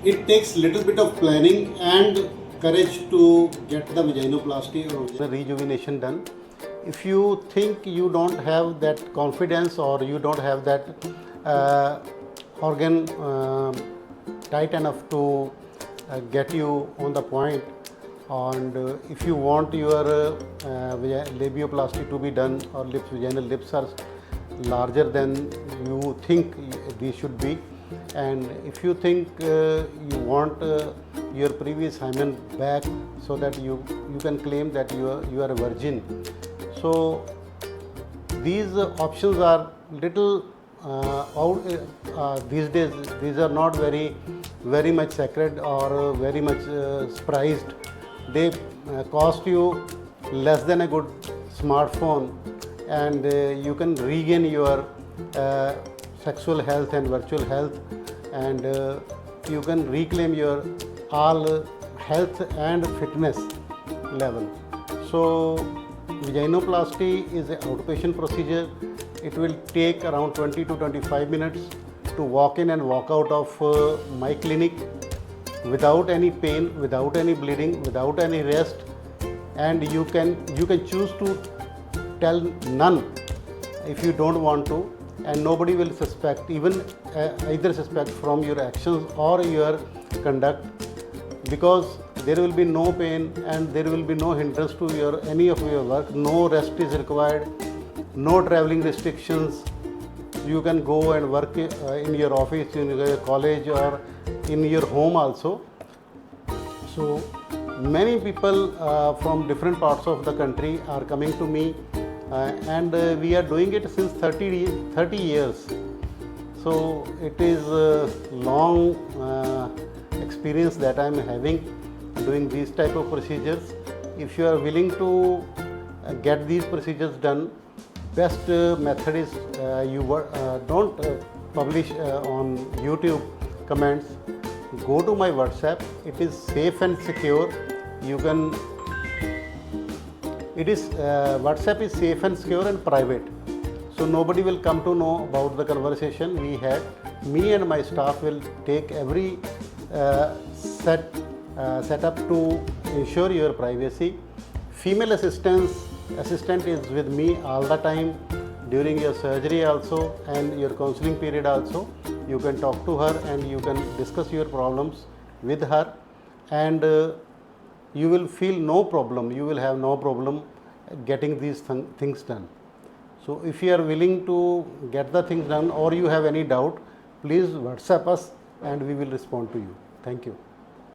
It takes little bit of planning and courage to get the vaginoplasty or the rejuvenation done. If you think you don't have that confidence or you don't have that organ tight enough to get you on the point, and if you want your labioplasty to be done or vaginal lips are larger than you think these should be, and if you think you want your previous hymen back so that you can claim that you are a virgin, so these options are little out these days. These are not very much sacred or very much prized. They cost you less than a good smartphone, and you can regain your sexual health and virtual health, and you can reclaim your all health and fitness level. So vaginoplasty is an outpatient procedure. It will take around 20 to 25 minutes to walk in and walk out of my clinic without any pain, without any bleeding, without any rest, and you can choose to tell none if you don't want to, and nobody will suspect, even either suspect from your actions or your conduct, because there will be no pain and there will be no hindrance to any of your work. No rest is required, no traveling restrictions. You can go and work in your office, in your college, or in your home also. So many people from different parts of the country are coming to me, and we are doing it since 30 years. So it is a long experience that I am having doing these type of procedures. If you are willing to get these procedures done, best method is don't publish on YouTube comments. Go to my WhatsApp. It is safe and secure. You can. WhatsApp is safe and secure and private, so nobody will come to know about the conversation we had. Me and my staff will take every setup to ensure your privacy. Female assistant is with me all the time during your surgery also and your counseling period also. You can talk to her and you can discuss your problems with her, and you will feel no problem. You will have no problem getting these things done. So if you are willing to get the things done or you have any doubt, please WhatsApp us and we will respond to you. Thank you.